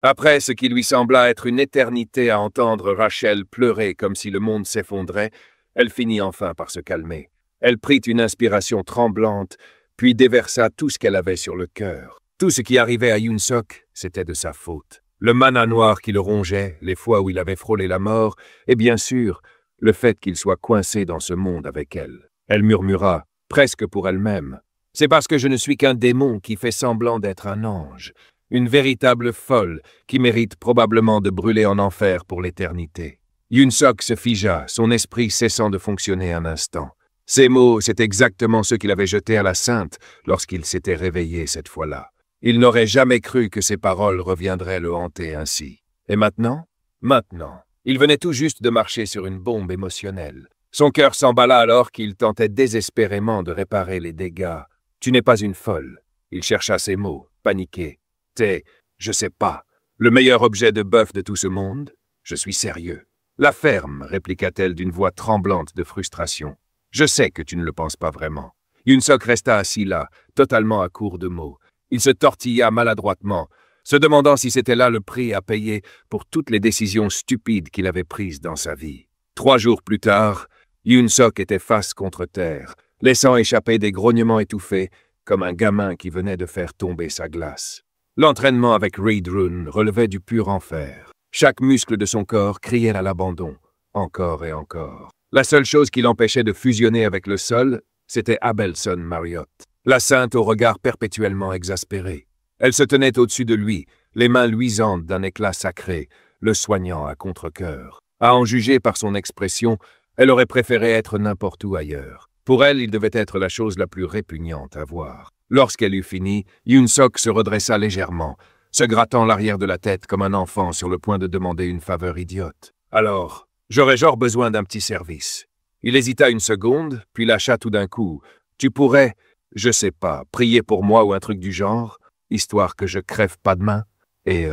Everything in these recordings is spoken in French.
Après ce qui lui sembla être une éternité à entendre Rachel pleurer comme si le monde s'effondrait, elle finit enfin par se calmer. Elle prit une inspiration tremblante, puis déversa tout ce qu'elle avait sur le cœur. Tout ce qui arrivait à Yoon-sok, c'était de sa faute. Le mana noir qui le rongeait, les fois où il avait frôlé la mort, et bien sûr, le fait qu'il soit coincé dans ce monde avec elle. Elle murmura, presque pour elle-même. « C'est parce que je ne suis qu'un démon qui fait semblant d'être un ange. Une véritable folle qui mérite probablement de brûler en enfer pour l'éternité. » Yoon-sok se figea, son esprit cessant de fonctionner un instant. Ces mots, c'est exactement ceux qu'il avait jetés à la sainte lorsqu'il s'était réveillé cette fois-là. Il n'aurait jamais cru que ces paroles reviendraient le hanter ainsi. Et maintenant? Maintenant. Il venait tout juste de marcher sur une bombe émotionnelle. Son cœur s'emballa alors qu'il tentait désespérément de réparer les dégâts. « Tu n'es pas une folle. » Il chercha ses mots, paniqué. « T'es, je sais pas, le meilleur objet de bœuf de tout ce monde? Je suis sérieux. »« La ferme, » répliqua-t-elle d'une voix tremblante de frustration. « Je sais que tu ne le penses pas vraiment. » Yoon-sok resta assis là, totalement à court de mots. Il se tortilla maladroitement, se demandant si c'était là le prix à payer pour toutes les décisions stupides qu'il avait prises dans sa vie. 3 jours plus tard, Yoon-sok était face contre terre, laissant échapper des grognements étouffés, comme un gamin qui venait de faire tomber sa glace. L'entraînement avec Reed Rune relevait du pur enfer. Chaque muscle de son corps criait à l'abandon, encore et encore. La seule chose qui l'empêchait de fusionner avec le sol, c'était Abelson Marriott, la sainte au regard perpétuellement exaspéré. Elle se tenait au-dessus de lui, les mains luisantes d'un éclat sacré, le soignant à contre-cœur. À en juger par son expression, elle aurait préféré être n'importe où ailleurs. Pour elle, il devait être la chose la plus répugnante à voir. Lorsqu'elle eut fini, Yoon-sok se redressa légèrement, se grattant l'arrière de la tête comme un enfant sur le point de demander une faveur idiote. « Alors, j'aurais genre besoin d'un petit service. » Il hésita une seconde, puis lâcha tout d'un coup. « Tu pourrais, je sais pas, prier pour moi ou un truc du genre, histoire que je crève pas demain, et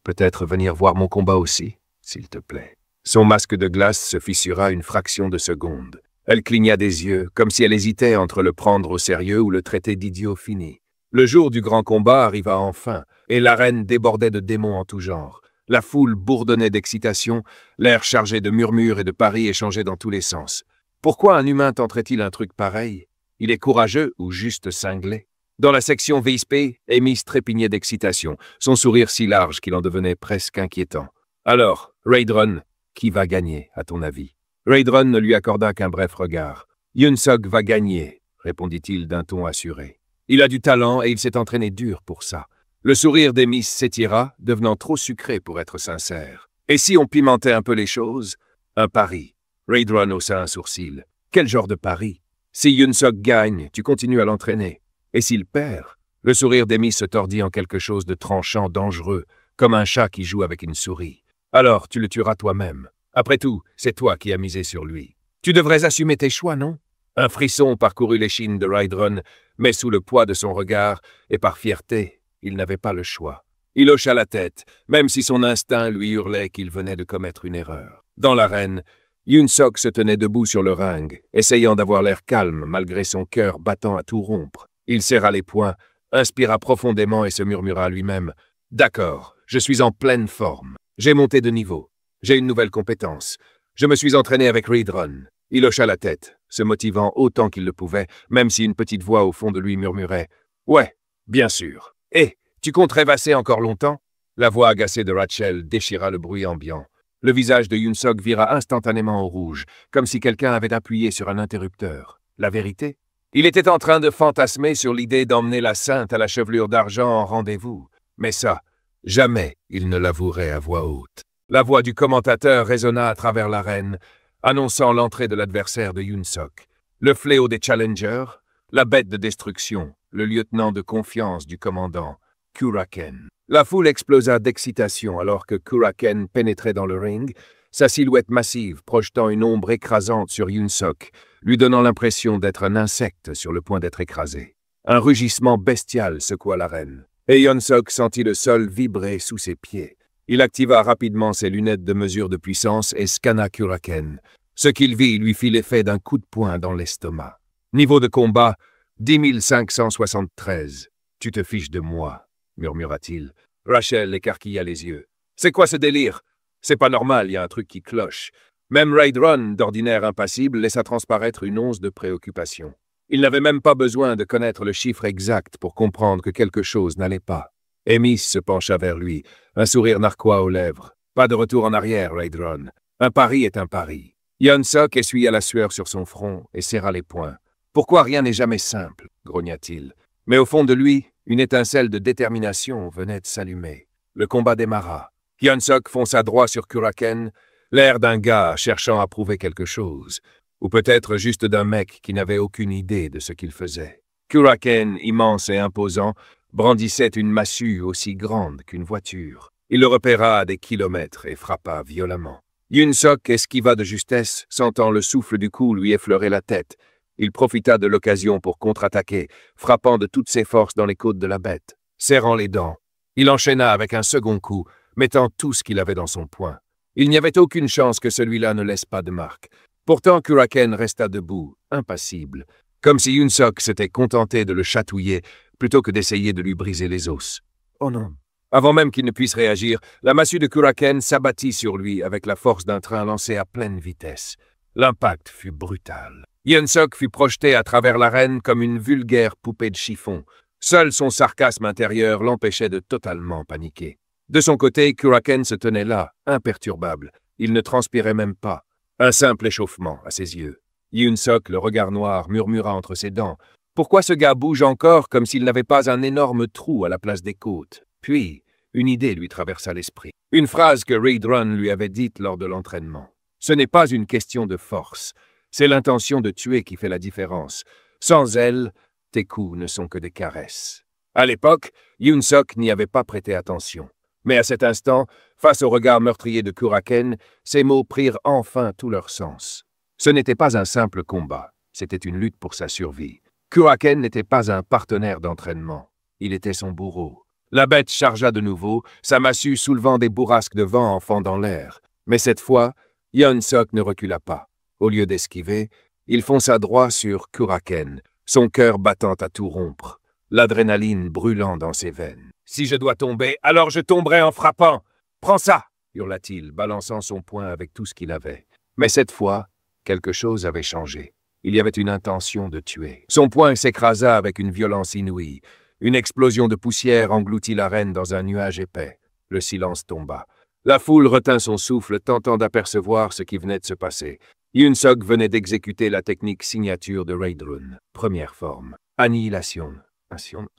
peut-être venir voir mon combat aussi, s'il te plaît. » Son masque de glace se fissura une fraction de seconde. Elle cligna des yeux, comme si elle hésitait entre le prendre au sérieux ou le traiter d'idiot fini. Le jour du grand combat arriva enfin, et l'arène débordait de démons en tout genre. La foule bourdonnait d'excitation, l'air chargé de murmures et de paris échangés dans tous les sens. Pourquoi un humain tenterait-il un truc pareil? Il est courageux ou juste cinglé? Dans la section VSP, Amy trépignait d'excitation, son sourire si large qu'il en devenait presque inquiétant. « Alors, Raidrun, qui va gagner, à ton avis ?» Raidrun ne lui accorda qu'un bref regard. « Yoon-sok va gagner, » répondit-il d'un ton assuré. Il a du talent et il s'est entraîné dur pour ça. Le sourire d'Amy s'étira, devenant trop sucré pour être sincère. Et si on pimentait un peu les choses? Un pari. Raidrun haussa un sourcil. Quel genre de pari? Si Yoon-sok gagne, tu continues à l'entraîner. Et s'il perd? Le sourire d'Amy se tordit en quelque chose de tranchant, dangereux, comme un chat qui joue avec une souris. Alors, tu le tueras toi-même. Après tout, c'est toi qui as misé sur lui. Tu devrais assumer tes choix, non? Un frisson parcourut l'échine de Raidrun, mais sous le poids de son regard, et par fierté, il n'avait pas le choix. Il hocha la tête, même si son instinct lui hurlait qu'il venait de commettre une erreur. Dans l'arène, Yoon-sok se tenait debout sur le ring, essayant d'avoir l'air calme malgré son cœur battant à tout rompre. Il serra les poings, inspira profondément et se murmura à lui-même « D'accord, je suis en pleine forme. J'ai monté de niveau. J'ai une nouvelle compétence. Je me suis entraîné avec Raidrun. » Il hocha la tête, se motivant autant qu'il le pouvait, même si une petite voix au fond de lui murmurait « Ouais, bien sûr. Et tu comptes rêvasser encore longtemps ?» La voix agacée de Rachel déchira le bruit ambiant. Le visage de Yoon-sok vira instantanément au rouge, comme si quelqu'un avait appuyé sur un interrupteur. La vérité? Il était en train de fantasmer sur l'idée d'emmener la sainte à la chevelure d'argent en rendez-vous. Mais ça, jamais il ne l'avouerait à voix haute. La voix du commentateur résonna à travers l'arène, annonçant l'entrée de l'adversaire de Yoon-sok. Le fléau des challengers, la bête de destruction, le lieutenant de confiance du commandant, Kuraken. La foule explosa d'excitation alors que Kuraken pénétrait dans le ring, sa silhouette massive projetant une ombre écrasante sur Yoon-sok, lui donnant l'impression d'être un insecte sur le point d'être écrasé. Un rugissement bestial secoua l'arène, et Yoon-sok sentit le sol vibrer sous ses pieds. Il activa rapidement ses lunettes de mesure de puissance et scanna Kuraken. Ce qu'il vit lui fit l'effet d'un coup de poing dans l'estomac. Niveau de combat, 10 573. « Tu te fiches de moi », murmura-t-il. Rachel écarquilla les yeux. C'est quoi ce délire? C'est pas normal, il y a un truc qui cloche. Même Raidron, d'ordinaire impassible, laissa transparaître une once de préoccupation. Il n'avait même pas besoin de connaître le chiffre exact pour comprendre que quelque chose n'allait pas. Amy se pencha vers lui, un sourire narquois aux lèvres. Pas de retour en arrière, Raidron. Un pari est un pari. Hyun-Suk essuya la sueur sur son front et serra les poings. Pourquoi rien n'est jamais simple, grogna-t-il. Mais au fond de lui, une étincelle de détermination venait de s'allumer. Le combat démarra. Hyun-Suk fonça droit sur Kuraken, l'air d'un gars cherchant à prouver quelque chose, ou peut-être juste d'un mec qui n'avait aucune idée de ce qu'il faisait. Kuraken, immense et imposant, brandissait une massue aussi grande qu'une voiture. Il le repéra à des kilomètres et frappa violemment. Hyun-Suk esquiva de justesse, sentant le souffle du coup lui effleurer la tête. Il profita de l'occasion pour contre-attaquer, frappant de toutes ses forces dans les côtes de la bête. Serrant les dents, il enchaîna avec un second coup, mettant tout ce qu'il avait dans son poing. Il n'y avait aucune chance que celui-là ne laisse pas de marque. Pourtant, Kuraken resta debout, impassible, comme si Hyun-Suk s'était contenté de le chatouiller plutôt que d'essayer de lui briser les os. Oh non! Avant même qu'il ne puisse réagir, la massue de Kuraken s'abattit sur lui avec la force d'un train lancé à pleine vitesse. L'impact fut brutal. Hyun-Suk fut projeté à travers l'arène comme une vulgaire poupée de chiffon. Seul son sarcasme intérieur l'empêchait de totalement paniquer. De son côté, Kuraken se tenait là, imperturbable. Il ne transpirait même pas. Un simple échauffement à ses yeux. Hyun-Suk, le regard noir, murmura entre ses dents. Pourquoi ce gars bouge encore comme s'il n'avait pas un énorme trou à la place des côtes? Puis, une idée lui traversa l'esprit. Une phrase que Raidron lui avait dite lors de l'entraînement. Ce n'est pas une question de force. C'est l'intention de tuer qui fait la différence. Sans elle, tes coups ne sont que des caresses. À l'époque, Hyun-Suk n'y avait pas prêté attention. Mais à cet instant, face au regard meurtrier de Kuraken, ces mots prirent enfin tout leur sens. Ce n'était pas un simple combat, c'était une lutte pour sa survie. Kuraken n'était pas un partenaire d'entraînement, il était son bourreau. La bête chargea de nouveau, sa massue soulevant des bourrasques de vent en fendant l'air. Mais cette fois, Hyun-Suk ne recula pas. Au lieu d'esquiver, il fonça droit sur Kuraken, son cœur battant à tout rompre, l'adrénaline brûlant dans ses veines. « Si je dois tomber, alors je tomberai en frappant. Prends ça !» hurla-t-il, balançant son poing avec tout ce qu'il avait. Mais cette fois, quelque chose avait changé. Il y avait une intention de tuer. Son poing s'écrasa avec une violence inouïe. Une explosion de poussière engloutit l'arène dans un nuage épais. Le silence tomba. La foule retint son souffle, tentant d'apercevoir ce qui venait de se passer. Hyun-Suk venait d'exécuter la technique signature de Raidron. Première forme. Annihilation.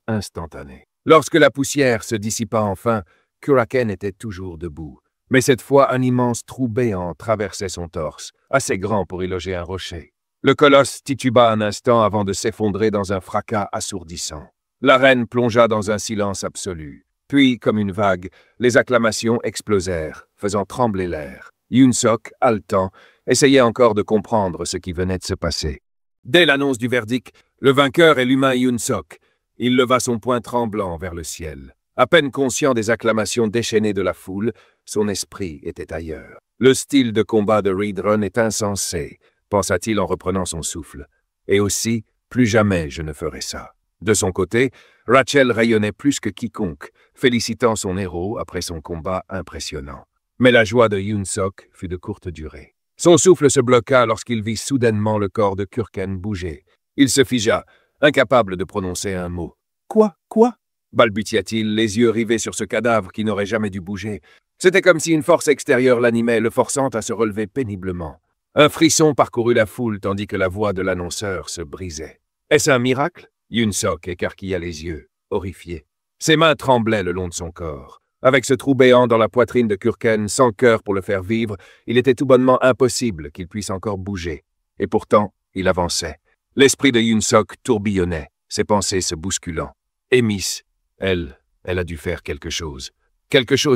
Instantanée. Lorsque la poussière se dissipa enfin, Kuraken était toujours debout. Mais cette fois, un immense trou béant traversait son torse, assez grand pour y loger un rocher. Le colosse tituba un instant avant de s'effondrer dans un fracas assourdissant. L'arène plongea dans un silence absolu. Puis, comme une vague, les acclamations explosèrent, faisant trembler l'air. Hyun-Suk, haletant, essayait encore de comprendre ce qui venait de se passer. Dès l'annonce du verdict, le vainqueur est l'humain Hyun-Suk. Il leva son poing tremblant vers le ciel. À peine conscient des acclamations déchaînées de la foule, son esprit était ailleurs. Le style de combat de Raidron est insensé, pensa-t-il en reprenant son souffle. Et aussi, plus jamais je ne ferai ça. De son côté, Rachel rayonnait plus que quiconque, félicitant son héros après son combat impressionnant. Mais la joie de Hyun-Suk fut de courte durée. Son souffle se bloqua lorsqu'il vit soudainement le corps de Kuraken bouger. Il se figea, incapable de prononcer un mot. « Quoi? Balbutia-t-il, les yeux rivés sur ce cadavre qui n'aurait jamais dû bouger. C'était comme si une force extérieure l'animait, le forçant à se relever péniblement. Un frisson parcourut la foule tandis que la voix de l'annonceur se brisait. Est-ce un miracle? Hyun-Suk écarquilla les yeux, horrifié. Ses mains tremblaient le long de son corps. Avec ce trou béant dans la poitrine de Kuraken, sans cœur pour le faire vivre, il était tout bonnement impossible qu'il puisse encore bouger. Et pourtant, il avançait. L'esprit de Hyun-Suk tourbillonnait, ses pensées se bousculant. Amy, elle a dû faire quelque chose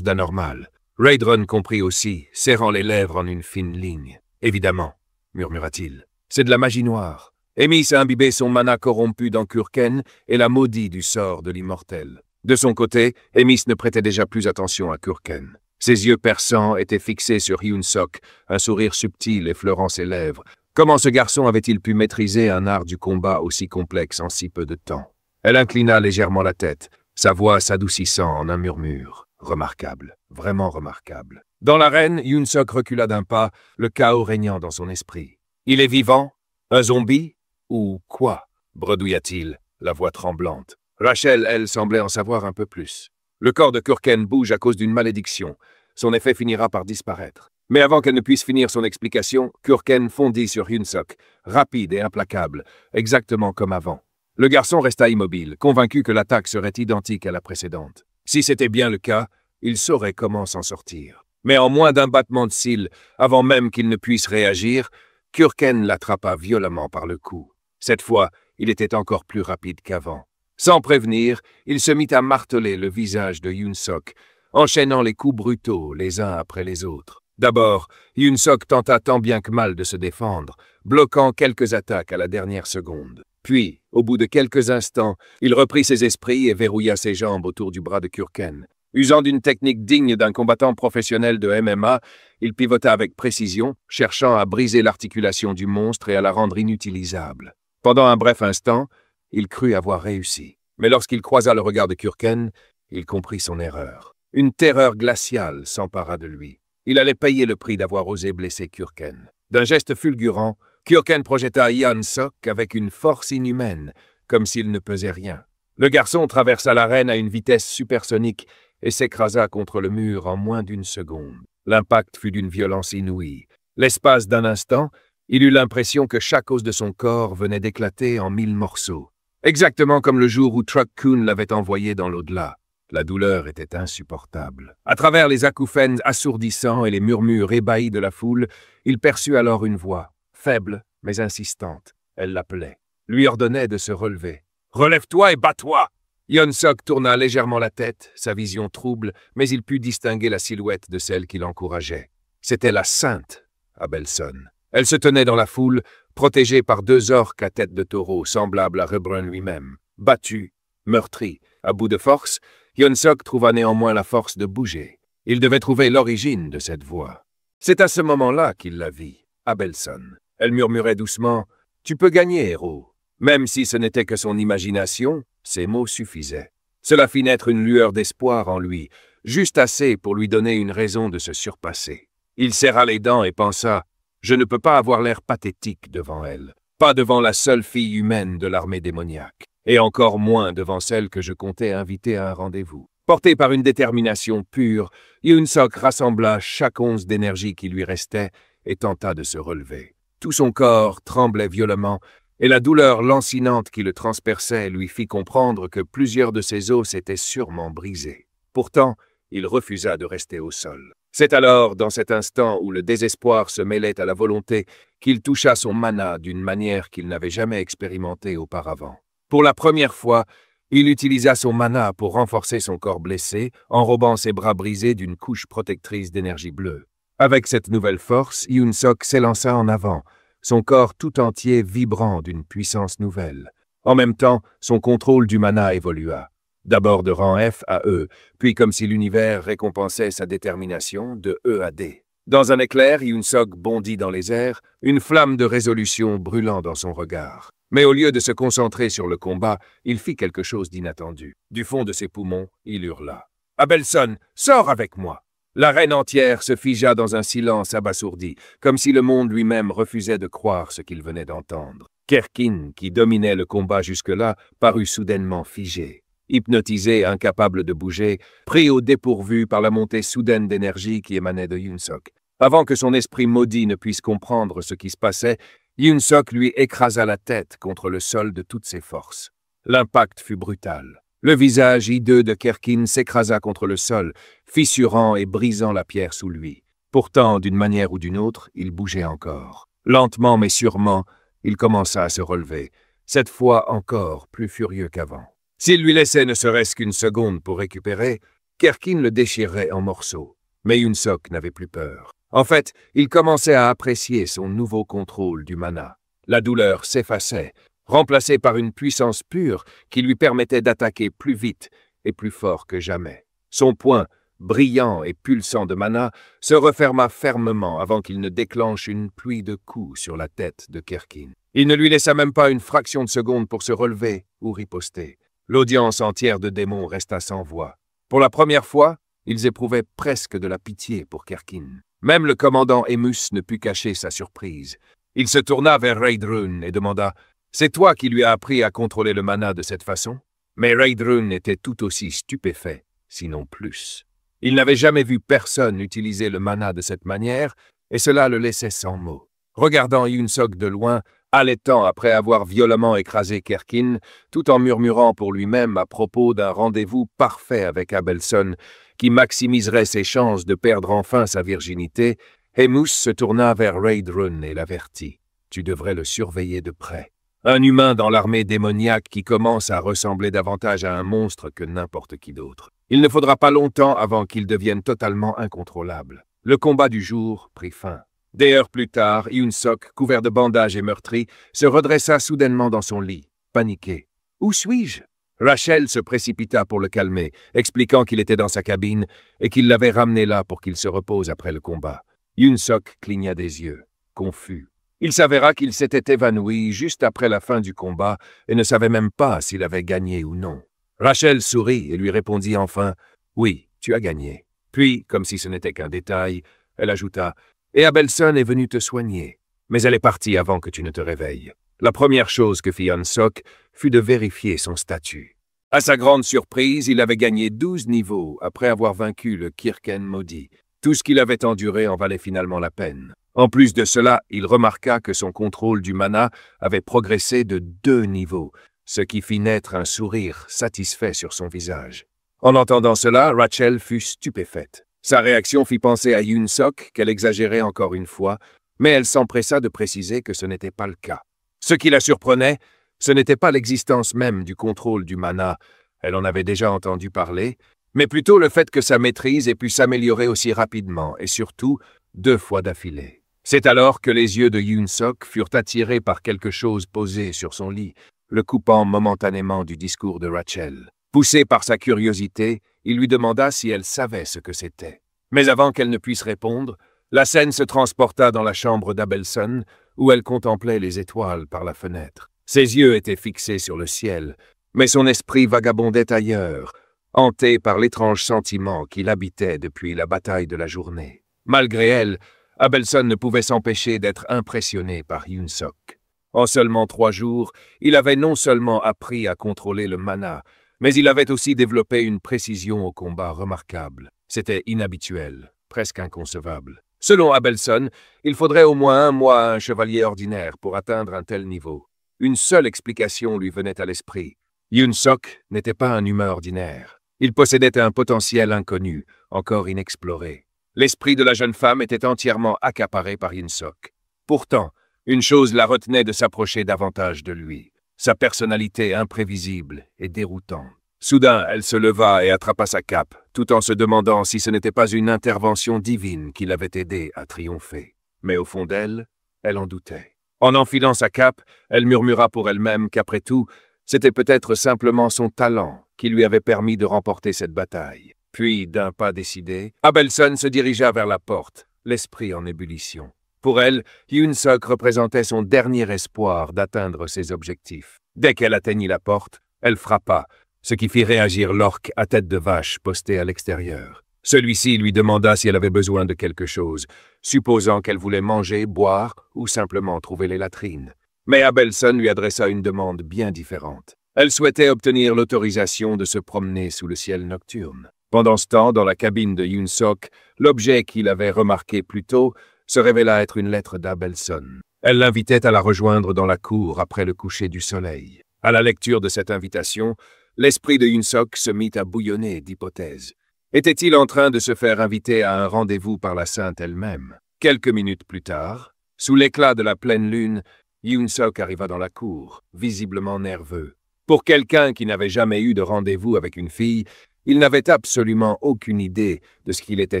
d'anormal. Raidron comprit aussi, serrant les lèvres en une fine ligne. « Évidemment, » murmura-t-il, « c'est de la magie noire. » Amy a imbibé son mana corrompu dans Kuraken et l'a maudit du sort de l'immortel. De son côté, Amy ne prêtait déjà plus attention à Kuraken. Ses yeux perçants étaient fixés sur Hyun-Suk, un sourire subtil effleurant ses lèvres. Comment ce garçon avait-il pu maîtriser un art du combat aussi complexe en si peu de temps? Elle inclina légèrement la tête, sa voix s'adoucissant en un murmure. Remarquable, vraiment remarquable. Dans l'arène, Yoon-Suk recula d'un pas, le chaos régnant dans son esprit. Il est vivant? Un zombie? Ou quoi? Bredouilla-t-il, la voix tremblante. Rachel, elle, semblait en savoir un peu plus. Le corps de Kurken bouge à cause d'une malédiction. Son effet finira par disparaître. Mais avant qu'elle ne puisse finir son explication, Kurken fondit sur Yoon-Suk, rapide et implacable, exactement comme avant. Le garçon resta immobile, convaincu que l'attaque serait identique à la précédente. Si c'était bien le cas, il saurait comment s'en sortir. Mais en moins d'un battement de cils, avant même qu'il ne puisse réagir, Kurken l'attrapa violemment par le cou. Cette fois, il était encore plus rapide qu'avant. Sans prévenir, il se mit à marteler le visage de Yoon-Suk, enchaînant les coups brutaux les uns après les autres. D'abord, Yoon-Suk tenta tant bien que mal de se défendre, bloquant quelques attaques à la dernière seconde. Puis, au bout de quelques instants, il reprit ses esprits et verrouilla ses jambes autour du bras de Kurken. Usant d'une technique digne d'un combattant professionnel de MMA, il pivota avec précision, cherchant à briser l'articulation du monstre et à la rendre inutilisable. Pendant un bref instant, il crut avoir réussi. Mais lorsqu'il croisa le regard de Kurken, il comprit son erreur. Une terreur glaciale s'empara de lui. Il allait payer le prix d'avoir osé blesser Kurken. D'un geste fulgurant, Kurken projeta Yoon-Suk avec une force inhumaine, comme s'il ne pesait rien. Le garçon traversa l'arène à une vitesse supersonique et s'écrasa contre le mur en moins d'une seconde. L'impact fut d'une violence inouïe. L'espace d'un instant, il eut l'impression que chaque os de son corps venait d'éclater en 1000 morceaux. Exactement comme le jour où Truck-kun l'avait envoyé dans l'au-delà. La douleur était insupportable. À travers les acouphènes assourdissants et les murmures ébahis de la foule, il perçut alors une voix, faible mais insistante. Elle l'appelait, lui ordonnait de se relever. « Relève-toi et bats-toi !» Yoon-Suk tourna légèrement la tête, sa vision trouble, mais il put distinguer la silhouette de celle qui l'encourageait. C'était la Sainte Abelson. Elle se tenait dans la foule, protégée par 2 orques à tête de taureau, semblables à Rebrun lui-même. Battu, meurtri, à bout de force, Yoon-Suk trouva néanmoins la force de bouger. Il devait trouver l'origine de cette voix. C'est à ce moment-là qu'il la vit, Abelson. Elle murmurait doucement « Tu peux gagner, héros ». Même si ce n'était que son imagination, ces mots suffisaient. Cela fit naître une lueur d'espoir en lui, juste assez pour lui donner une raison de se surpasser. Il serra les dents et pensa « Je ne peux pas avoir l'air pathétique devant elle, pas devant la seule fille humaine de l'armée démoniaque, et encore moins devant celle que je comptais inviter à un rendez-vous. » Porté par une détermination pure, Yoon-Suk rassembla chaque once d'énergie qui lui restait et tenta de se relever. Tout son corps tremblait violemment, et la douleur lancinante qui le transperçait lui fit comprendre que plusieurs de ses os s'étaient sûrement brisés. Pourtant, il refusa de rester au sol. C'est alors, dans cet instant où le désespoir se mêlait à la volonté, qu'il toucha son mana d'une manière qu'il n'avait jamais expérimentée auparavant. Pour la première fois, il utilisa son mana pour renforcer son corps blessé, enrobant ses bras brisés d'une couche protectrice d'énergie bleue. Avec cette nouvelle force, Yoon-Suk s'élança en avant, son corps tout entier vibrant d'une puissance nouvelle. En même temps, son contrôle du mana évolua. D'abord de rang F à E, puis comme si l'univers récompensait sa détermination, de E à D. Dans un éclair, Yoon-Suk bondit dans les airs, une flamme de résolution brûlant dans son regard. Mais au lieu de se concentrer sur le combat, il fit quelque chose d'inattendu. Du fond de ses poumons, il hurla. « Abelson, sors avec moi !» L'arène entière se figea dans un silence abasourdi, comme si le monde lui-même refusait de croire ce qu'il venait d'entendre. Kerkin, qui dominait le combat jusque-là, parut soudainement figé. Hypnotisé, incapable de bouger, pris au dépourvu par la montée soudaine d'énergie qui émanait de Yoon-Suk. Avant que son esprit maudit ne puisse comprendre ce qui se passait, Yoon-Suk lui écrasa la tête contre le sol de toutes ses forces. L'impact fut brutal. Le visage hideux de Kerkin s'écrasa contre le sol, fissurant et brisant la pierre sous lui. Pourtant, d'une manière ou d'une autre, il bougeait encore. Lentement mais sûrement, il commença à se relever, cette fois encore plus furieux qu'avant. S'il lui laissait ne serait-ce qu'une seconde pour récupérer, Kerkin le déchirerait en morceaux. Mais Yoon-Suk n'avait plus peur. En fait, il commençait à apprécier son nouveau contrôle du mana. La douleur s'effaçait, remplacée par une puissance pure qui lui permettait d'attaquer plus vite et plus fort que jamais. Son poing, brillant et pulsant de mana, se referma fermement avant qu'il ne déclenche une pluie de coups sur la tête de Kerkin. Il ne lui laissa même pas une fraction de seconde pour se relever ou riposter. L'audience entière de démons resta sans voix. Pour la première fois, Ils éprouvaient presque de la pitié pour Kerkin. Même le commandant Emus ne put cacher sa surprise. Il se tourna vers Reidrun et demanda « C'est toi qui lui as appris à contrôler le mana de cette façon ?» Mais Reidrun était tout aussi stupéfait, sinon plus. Il n'avait jamais vu personne utiliser le mana de cette manière, et cela le laissait sans mots. Regardant Yunsok de loin, haletant après avoir violemment écrasé Kerkin, tout en murmurant pour lui-même à propos d'un rendez-vous parfait avec Abelson, qui maximiserait ses chances de perdre enfin sa virginité, Emus se tourna vers Reidrun et l'avertit. « Tu devrais le surveiller de près. Un humain dans l'armée démoniaque qui commence à ressembler davantage à un monstre que n'importe qui d'autre. Il ne faudra pas longtemps avant qu'il devienne totalement incontrôlable. » Le combat du jour prit fin. Des heures plus tard, Yunsok, couvert de bandages et meurtri, se redressa soudainement dans son lit, paniqué. « Où suis-je » Rachel se précipita pour le calmer, expliquant qu'il était dans sa cabine et qu'il l'avait ramené là pour qu'il se repose après le combat. Yunsok cligna des yeux, confus. Il s'avéra qu'il s'était évanoui juste après la fin du combat et ne savait même pas s'il avait gagné ou non. Rachel sourit et lui répondit enfin « Oui, tu as gagné ». Puis, comme si ce n'était qu'un détail, elle ajouta « Et Abelson est venu te soigner, mais elle est partie avant que tu ne te réveilles. » La première chose que fit Yunsok fut de vérifier son statut. À sa grande surprise, il avait gagné 12 niveaux après avoir vaincu le Kirken maudit. Tout ce qu'il avait enduré en valait finalement la peine. En plus de cela, il remarqua que son contrôle du mana avait progressé de 2 niveaux, ce qui fit naître un sourire satisfait sur son visage. En entendant cela, Rachel fut stupéfaite. Sa réaction fit penser à Yunsok qu'elle exagérait encore une fois, mais elle s'empressa de préciser que ce n'était pas le cas. Ce qui la surprenait, ce n'était pas l'existence même du contrôle du mana, elle en avait déjà entendu parler, mais plutôt le fait que sa maîtrise ait pu s'améliorer aussi rapidement et surtout 2 fois d'affilée. C'est alors que les yeux de Yunsok furent attirés par quelque chose posé sur son lit, le coupant momentanément du discours de Rachel. Poussé par sa curiosité, il lui demanda si elle savait ce que c'était. Mais avant qu'elle ne puisse répondre, la scène se transporta dans la chambre d'Abelson, où elle contemplait les étoiles par la fenêtre. Ses yeux étaient fixés sur le ciel, mais son esprit vagabondait ailleurs, hanté par l'étrange sentiment qui l'habitait depuis la bataille de la journée. Malgré elle, Abelson ne pouvait s'empêcher d'être impressionné par Yunsok. En seulement 3 jours, il avait non seulement appris à contrôler le mana, mais il avait aussi développé une précision au combat remarquable. C'était inhabituel, presque inconcevable. Selon Abelson, il faudrait au moins 1 mois à un chevalier ordinaire pour atteindre un tel niveau. Une seule explication lui venait à l'esprit. Yunsok n'était pas un humain ordinaire. Il possédait un potentiel inconnu, encore inexploré. L'esprit de la jeune femme était entièrement accaparé par Yunsok. Pourtant, une chose la retenait de s'approcher davantage de lui. Sa personnalité imprévisible et déroutante. Soudain, elle se leva et attrapa sa cape, tout en se demandant si ce n'était pas une intervention divine qui l'avait aidée à triompher. Mais au fond d'elle, elle en doutait. En enfilant sa cape, elle murmura pour elle-même qu'après tout, c'était peut-être simplement son talent qui lui avait permis de remporter cette bataille. Puis, d'un pas décidé, Abelson se dirigea vers la porte, l'esprit en ébullition. Pour elle, Yunsok représentait son dernier espoir d'atteindre ses objectifs. Dès qu'elle atteignit la porte, elle frappa, ce qui fit réagir l'orque à tête de vache posté à l'extérieur. Celui-ci lui demanda si elle avait besoin de quelque chose, supposant qu'elle voulait manger, boire ou simplement trouver les latrines. Mais Abelson lui adressa une demande bien différente. Elle souhaitait obtenir l'autorisation de se promener sous le ciel nocturne. Pendant ce temps, dans la cabine de Yunsok, l'objet qu'il avait remarqué plus tôt se révéla être une lettre d'Abelson. Elle l'invitait à la rejoindre dans la cour après le coucher du soleil. À la lecture de cette invitation, l'esprit de Yunsok se mit à bouillonner d'hypothèses. Était-il en train de se faire inviter à un rendez-vous par la sainte elle-même? Quelques minutes plus tard, sous l'éclat de la pleine lune, Yunsok arriva dans la cour, visiblement nerveux. Pour quelqu'un qui n'avait jamais eu de rendez-vous avec une fille, il n'avait absolument aucune idée de ce qu'il était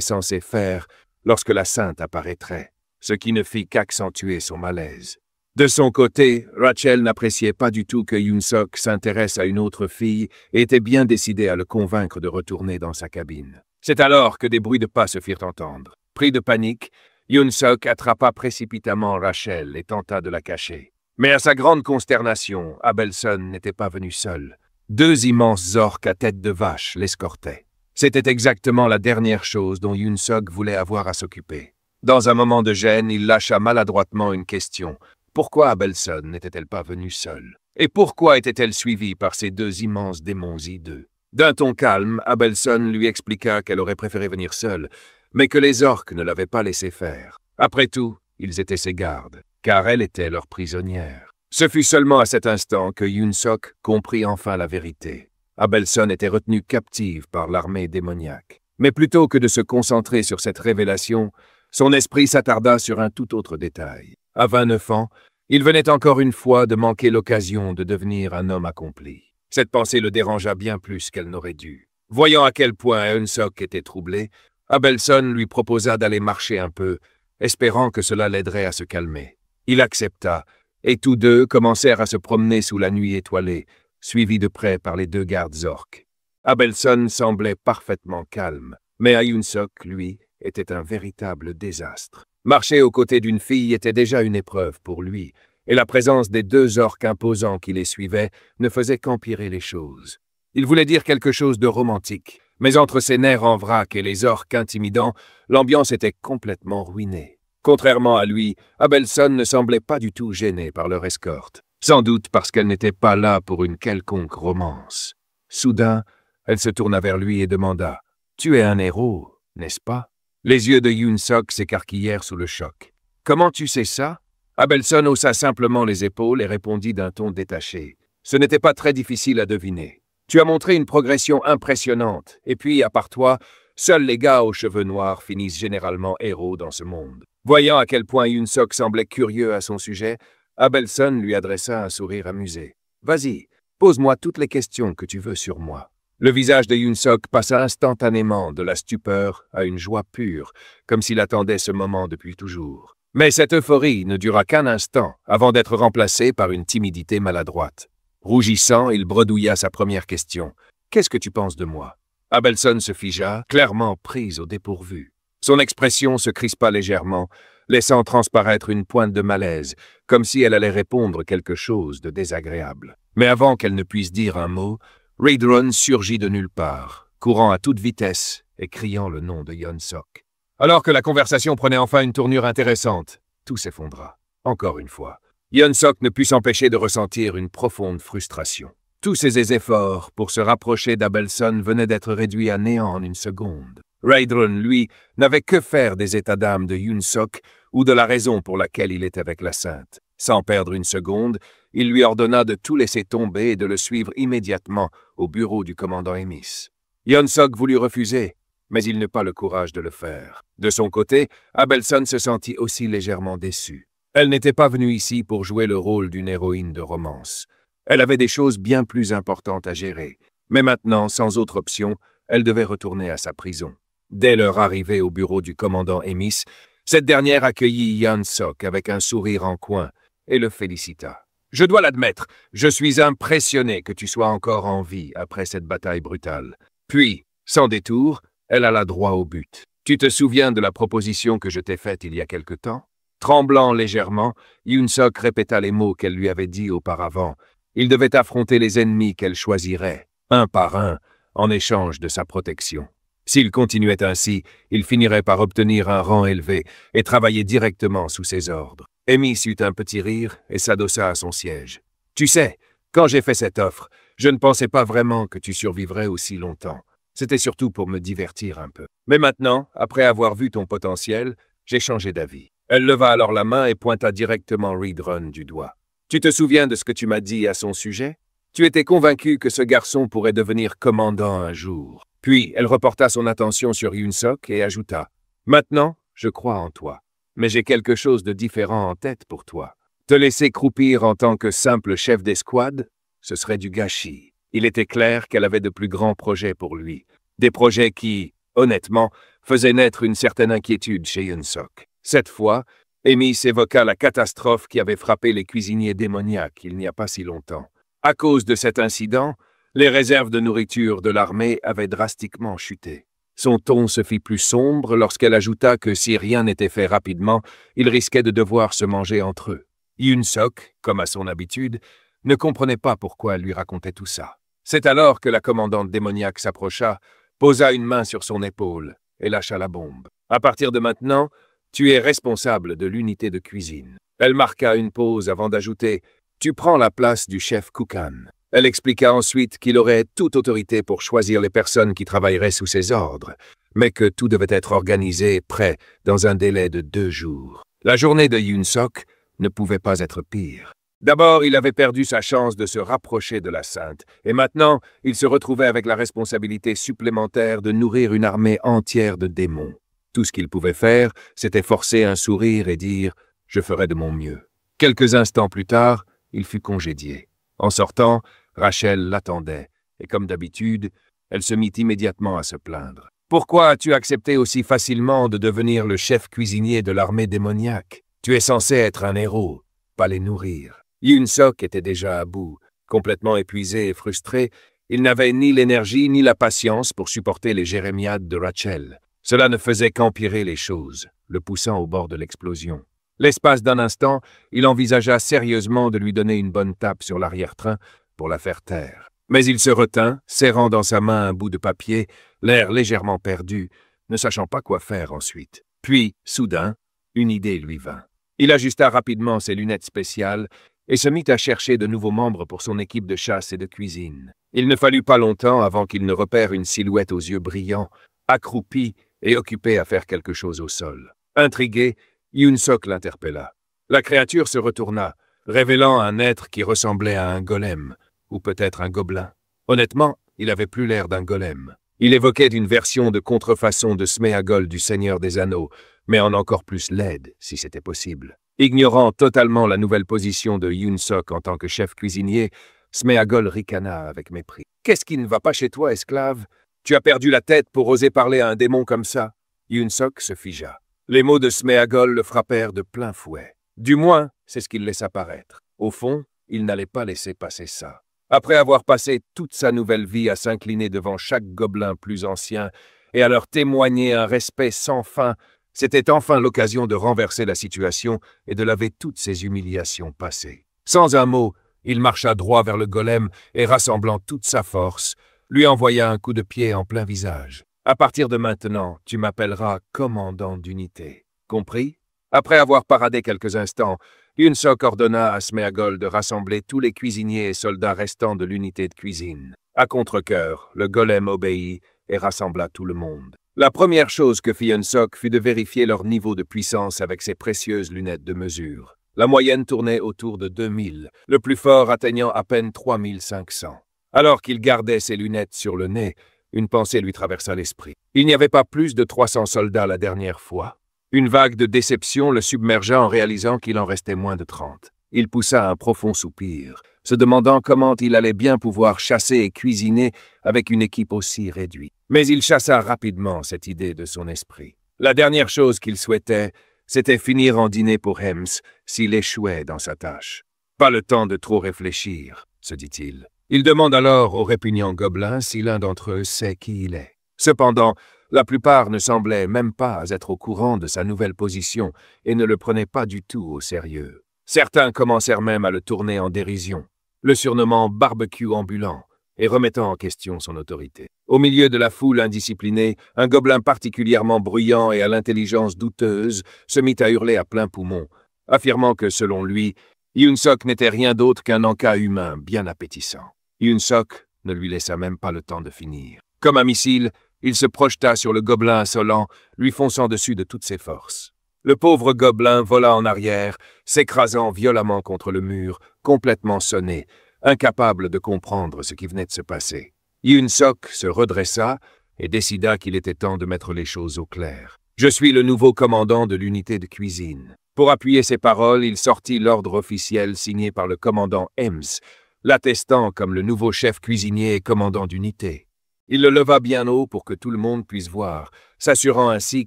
censé faire lorsque la sainte apparaîtrait, ce qui ne fit qu'accentuer son malaise. De son côté, Rachel n'appréciait pas du tout que Yunsok s'intéresse à une autre fille et était bien décidée à le convaincre de retourner dans sa cabine. C'est alors que des bruits de pas se firent entendre. Pris de panique, Yunsok attrapa précipitamment Rachel et tenta de la cacher. Mais à sa grande consternation, Abelson n'était pas venu seul. 2 immenses orques à tête de vache l'escortaient. C'était exactement la dernière chose dont Yoon Suk voulait avoir à s'occuper. Dans un moment de gêne, il lâcha maladroitement une question. Pourquoi Abelson n'était-elle pas venue seule? Et pourquoi était-elle suivie par ces deux immenses démons hideux? D'un ton calme, Abelson lui expliqua qu'elle aurait préféré venir seule, mais que les orques ne l'avaient pas laissé faire. Après tout, ils étaient ses gardes, car elle était leur prisonnière. Ce fut seulement à cet instant que Yoon Suk comprit enfin la vérité. Abelson était retenue captive par l'armée démoniaque. Mais plutôt que de se concentrer sur cette révélation, son esprit s'attarda sur un tout autre détail. À 29 ans, il venait encore une fois de manquer l'occasion de devenir un homme accompli. Cette pensée le dérangea bien plus qu'elle n'aurait dû. Voyant à quel point Yoon Suk était troublé, Abelson lui proposa d'aller marcher un peu, espérant que cela l'aiderait à se calmer. Il accepta, et tous deux commencèrent à se promener sous la nuit étoilée, suivis de près par les deux gardes orques. Abelson semblait parfaitement calme, mais Yoon Suk, lui, était un véritable désastre. Marcher aux côtés d'une fille était déjà une épreuve pour lui, et la présence des deux orques imposants qui les suivaient ne faisait qu'empirer les choses. Il voulait dire quelque chose de romantique, mais entre ses nerfs en vrac et les orques intimidants, l'ambiance était complètement ruinée. Contrairement à lui, Abelson ne semblait pas du tout gêné par leur escorte, sans doute parce qu'elle n'était pas là pour une quelconque romance. Soudain, elle se tourna vers lui et demanda « Tu es un héros, n'est-ce pas ?» Les yeux de Yoon Suk s'écarquillèrent sous le choc. « Comment tu sais ça ?» Abelson haussa simplement les épaules et répondit d'un ton détaché. « Ce n'était pas très difficile à deviner. Tu as montré une progression impressionnante, et puis, à part toi, seuls les gars aux cheveux noirs finissent généralement héros dans ce monde. » Voyant à quel point Yoon Suk semblait curieux à son sujet, Abelson lui adressa un sourire amusé. « Vas-y, pose-moi toutes les questions que tu veux sur moi. » Le visage de Yoon Suk passa instantanément de la stupeur à une joie pure, comme s'il attendait ce moment depuis toujours. Mais cette euphorie ne dura qu'un instant avant d'être remplacée par une timidité maladroite. Rougissant, il bredouilla sa première question. « Qu'est-ce que tu penses de moi ?» Abelson se figea, clairement prise au dépourvu. Son expression se crispa légèrement, laissant transparaître une pointe de malaise, comme si elle allait répondre quelque chose de désagréable. Mais avant qu'elle ne puisse dire un mot, Raedron surgit de nulle part, courant à toute vitesse et criant le nom de Yoon Suk. Alors que la conversation prenait enfin une tournure intéressante, tout s'effondra. Encore une fois, Yoon Suk ne put s'empêcher de ressentir une profonde frustration. Tous ses efforts pour se rapprocher d'Abelson venaient d'être réduits à néant en une seconde. Raedron, lui, n'avait que faire des états d'âme de Yoon Suk ou de la raison pour laquelle il était avec la Sainte. Sans perdre une seconde, il lui ordonna de tout laisser tomber et de le suivre immédiatement au bureau du commandant Emis. Yoon Suk voulut refuser, mais il n'eut pas le courage de le faire. De son côté, Abelson se sentit aussi légèrement déçue. Elle n'était pas venue ici pour jouer le rôle d'une héroïne de romance. Elle avait des choses bien plus importantes à gérer, mais maintenant, sans autre option, elle devait retourner à sa prison. Dès leur arrivée au bureau du commandant Emis, cette dernière accueillit Yoon Suk avec un sourire en coin et le félicita. « Je dois l'admettre, je suis impressionné que tu sois encore en vie après cette bataille brutale. » Puis, sans détour, elle alla droit au but. « Tu te souviens de la proposition que je t'ai faite il y a quelque temps ?» Tremblant légèrement, Yoon Suk répéta les mots qu'elle lui avait dits auparavant. Il devait affronter les ennemis qu'elle choisirait, un par un, en échange de sa protection. S'il continuait ainsi, il finirait par obtenir un rang élevé et travailler directement sous ses ordres. Emis eut un petit rire et s'adossa à son siège. « Tu sais, quand j'ai fait cette offre, je ne pensais pas vraiment que tu survivrais aussi longtemps. C'était surtout pour me divertir un peu. Mais maintenant, après avoir vu ton potentiel, j'ai changé d'avis. » Elle leva alors la main et pointa directement Raedron du doigt. « Tu te souviens de ce que tu m'as dit à son sujet? Tu étais convaincu que ce garçon pourrait devenir commandant un jour. » Puis, elle reporta son attention sur Yoon Suk et ajouta « Maintenant, je crois en toi, mais j'ai quelque chose de différent en tête pour toi. Te laisser croupir en tant que simple chef d'escouade, ce serait du gâchis. » Il était clair qu'elle avait de plus grands projets pour lui, des projets qui, honnêtement, faisaient naître une certaine inquiétude chez Yoon Suk. Cette fois, Emis évoqua la catastrophe qui avait frappé les cuisiniers démoniaques il n'y a pas si longtemps. À cause de cet incident, les réserves de nourriture de l'armée avaient drastiquement chuté. Son ton se fit plus sombre lorsqu'elle ajouta que si rien n'était fait rapidement, ils risquaient de devoir se manger entre eux. Yoon Suk, comme à son habitude, ne comprenait pas pourquoi elle lui racontait tout ça. C'est alors que la commandante démoniaque s'approcha, posa une main sur son épaule et lâcha la bombe. À partir de maintenant, tu es responsable de l'unité de cuisine. Elle marqua une pause avant d'ajouter « Tu prends la place du chef Kukan ». Elle expliqua ensuite qu'il aurait toute autorité pour choisir les personnes qui travailleraient sous ses ordres, mais que tout devait être organisé et prêt dans un délai de 2 jours. La journée de Yoon-sok ne pouvait pas être pire. D'abord, il avait perdu sa chance de se rapprocher de la Sainte, et maintenant, il se retrouvait avec la responsabilité supplémentaire de nourrir une armée entière de démons. Tout ce qu'il pouvait faire, c'était forcer un sourire et dire « Je ferai de mon mieux ». Quelques instants plus tard, il fut congédié. En sortant, Rachel l'attendait, et comme d'habitude, elle se mit immédiatement à se plaindre. « Pourquoi as-tu accepté aussi facilement de devenir le chef cuisinier de l'armée démoniaque? Tu es censé être un héros, pas les nourrir. » Yoon-sok était déjà à bout. Complètement épuisé et frustré, il n'avait ni l'énergie ni la patience pour supporter les jérémiades de Rachel. Cela ne faisait qu'empirer les choses, le poussant au bord de l'explosion. L'espace d'un instant, il envisagea sérieusement de lui donner une bonne tape sur l'arrière-train pour la faire taire. Mais il se retint, serrant dans sa main un bout de papier, l'air légèrement perdu, ne sachant pas quoi faire ensuite. Puis, soudain, une idée lui vint. Il ajusta rapidement ses lunettes spéciales et se mit à chercher de nouveaux membres pour son équipe de chasse et de cuisine. Il ne fallut pas longtemps avant qu'il ne repère une silhouette aux yeux brillants, accroupie et occupée à faire quelque chose au sol. Intrigué, Yoon-sok l'interpella. La créature se retourna, révélant un être qui ressemblait à un golem, ou peut-être un gobelin. Honnêtement, il avait plus l'air d'un golem. Il évoquait une version de contrefaçon de Sméagol du Seigneur des Anneaux, mais en encore plus laide, si c'était possible. Ignorant totalement la nouvelle position de Yoon-sok en tant que chef cuisinier, Sméagol ricana avec mépris. « Qu'est-ce qui ne va pas chez toi, esclave? Tu as perdu la tête pour oser parler à un démon comme ça ?» Yoon-sok se figea. Les mots de Sméagol le frappèrent de plein fouet. Du moins, c'est ce qu'il laissa paraître. Au fond, il n'allait pas laisser passer ça. Après avoir passé toute sa nouvelle vie à s'incliner devant chaque gobelin plus ancien et à leur témoigner un respect sans fin, c'était enfin l'occasion de renverser la situation et de laver toutes ces humiliations passées. Sans un mot, il marcha droit vers le golem et, rassemblant toute sa force, lui envoya un coup de pied en plein visage. « À partir de maintenant, tu m'appelleras commandant d'unité. Compris ?» Après avoir paradé quelques instants, Yoon-sok ordonna à Sméagol de rassembler tous les cuisiniers et soldats restants de l'unité de cuisine. À contre-cœur, le golem obéit et rassembla tout le monde. La première chose que fit Yoon-sok fut de vérifier leur niveau de puissance avec ses précieuses lunettes de mesure. La moyenne tournait autour de 2000, le plus fort atteignant à peine 3500. Alors qu'il gardait ses lunettes sur le nez, une pensée lui traversa l'esprit. Il n'y avait pas plus de 300 soldats la dernière fois. Une vague de déception le submergea en réalisant qu'il en restait moins de 30. Il poussa un profond soupir, se demandant comment il allait bien pouvoir chasser et cuisiner avec une équipe aussi réduite. Mais il chassa rapidement cette idée de son esprit. La dernière chose qu'il souhaitait, c'était finir en dîner pour Hems s'il échouait dans sa tâche. Pas le temps de trop réfléchir, se dit-il. Il demande alors aux répugnants gobelins si l'un d'entre eux sait qui il est. Cependant, la plupart ne semblaient même pas être au courant de sa nouvelle position et ne le prenaient pas du tout au sérieux. Certains commencèrent même à le tourner en dérision, le surnommant « barbecue ambulant » et remettant en question son autorité. Au milieu de la foule indisciplinée, un gobelin particulièrement bruyant et à l'intelligence douteuse se mit à hurler à plein poumon, affirmant que, selon lui, Yoon-sok n'était rien d'autre qu'un encas humain bien appétissant. Yoon-sok ne lui laissa même pas le temps de finir. Comme un missile, il se projeta sur le gobelin insolent, lui fonçant dessus de toutes ses forces. Le pauvre gobelin vola en arrière, s'écrasant violemment contre le mur, complètement sonné, incapable de comprendre ce qui venait de se passer. Yoon-sok se redressa et décida qu'il était temps de mettre les choses au clair. « Je suis le nouveau commandant de l'unité de cuisine. » Pour appuyer ses paroles, il sortit l'ordre officiel signé par le commandant Hems, l'attestant comme le nouveau chef cuisinier et commandant d'unité. Il le leva bien haut pour que tout le monde puisse voir, s'assurant ainsi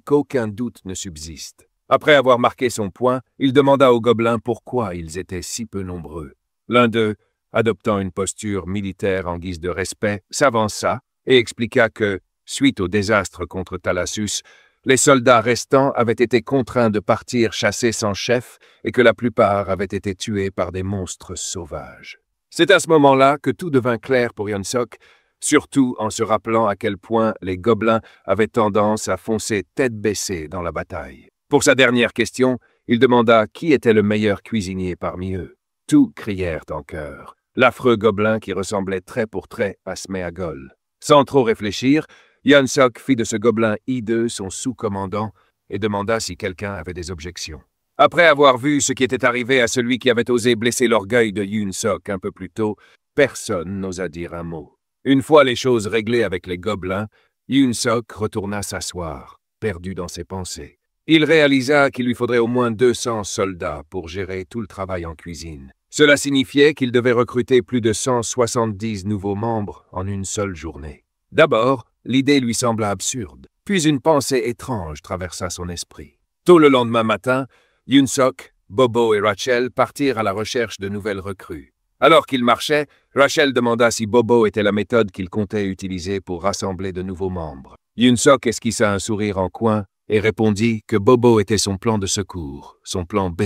qu'aucun doute ne subsiste. Après avoir marqué son point, il demanda aux gobelins pourquoi ils étaient si peu nombreux. L'un d'eux, adoptant une posture militaire en guise de respect, s'avança et expliqua que, suite au désastre contre Thalassus, les soldats restants avaient été contraints de partir chasser sans chef et que la plupart avaient été tués par des monstres sauvages. C'est à ce moment-là que tout devint clair pour Yoon-sok, surtout en se rappelant à quel point les gobelins avaient tendance à foncer tête baissée dans la bataille. Pour sa dernière question, il demanda qui était le meilleur cuisinier parmi eux. Tous crièrent en chœur. L'affreux gobelin qui ressemblait trait pour trait à Sméagol. Sans trop réfléchir, Yunsok fit de ce gobelin hideux son sous-commandant et demanda si quelqu'un avait des objections. Après avoir vu ce qui était arrivé à celui qui avait osé blesser l'orgueil de Yunsok un peu plus tôt, personne n'osa dire un mot. Une fois les choses réglées avec les gobelins, Yunsok retourna s'asseoir, perdu dans ses pensées. Il réalisa qu'il lui faudrait au moins 200 soldats pour gérer tout le travail en cuisine. Cela signifiait qu'il devait recruter plus de 170 nouveaux membres en une seule journée. D'abord, l'idée lui sembla absurde, puis une pensée étrange traversa son esprit. Tôt le lendemain matin, Yunsok, Bobo et Rachel partirent à la recherche de nouvelles recrues. Alors qu'ils marchaient, Rachel demanda si Bobo était la méthode qu'il comptait utiliser pour rassembler de nouveaux membres. Yunsok esquissa un sourire en coin et répondit que Bobo était son plan de secours, son plan B,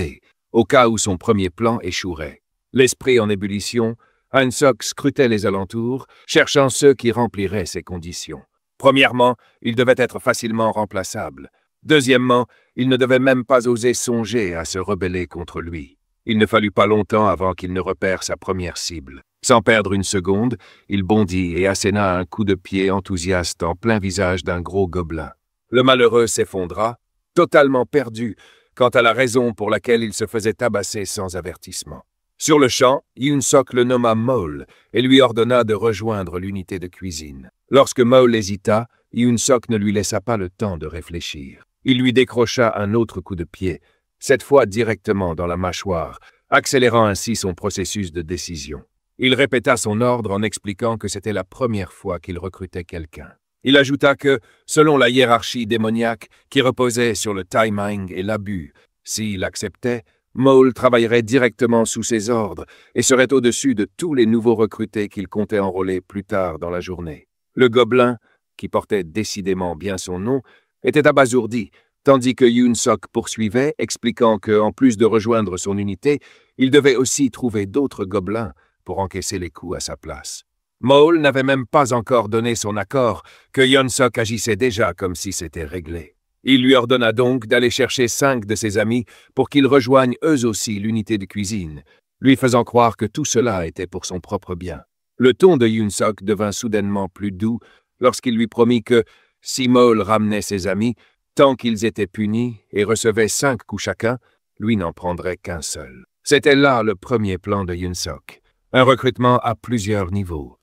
au cas où son premier plan échouerait. L'esprit en ébullition, Yunsok scrutait les alentours, cherchant ceux qui rempliraient ces conditions. Premièrement, il devait être facilement remplaçable. Deuxièmement, il ne devait même pas oser songer à se rebeller contre lui. Il ne fallut pas longtemps avant qu'il ne repère sa première cible. Sans perdre une seconde, il bondit et asséna un coup de pied enthousiaste en plein visage d'un gros gobelin. Le malheureux s'effondra, totalement perdu quant à la raison pour laquelle il se faisait tabasser sans avertissement. Sur le champ, Yunsok le nomma Maul et lui ordonna de rejoindre l'unité de cuisine. Lorsque Maul hésita, Yunsok ne lui laissa pas le temps de réfléchir. Il lui décrocha un autre coup de pied, cette fois directement dans la mâchoire, accélérant ainsi son processus de décision. Il répéta son ordre en expliquant que c'était la première fois qu'il recrutait quelqu'un. Il ajouta que, selon la hiérarchie démoniaque qui reposait sur le timing et l'abus, s'il acceptait, Maul travaillerait directement sous ses ordres et serait au-dessus de tous les nouveaux recrutés qu'il comptait enrôler plus tard dans la journée. Le gobelin, qui portait décidément bien son nom, était abasourdi, tandis que Yunsok poursuivait, expliquant qu'en plus de rejoindre son unité, il devait aussi trouver d'autres gobelins pour encaisser les coups à sa place. Maul n'avait même pas encore donné son accord que Yunsok agissait déjà comme si c'était réglé. Il lui ordonna donc d'aller chercher 5 de ses amis pour qu'ils rejoignent eux aussi l'unité de cuisine, lui faisant croire que tout cela était pour son propre bien. Le ton de Yunsok devint soudainement plus doux lorsqu'il lui promit que, si Maul ramenait ses amis, tant qu'ils étaient punis et recevaient 5 coups chacun, lui n'en prendrait qu'un seul. C'était là le premier plan de Yunsok, un recrutement à plusieurs niveaux.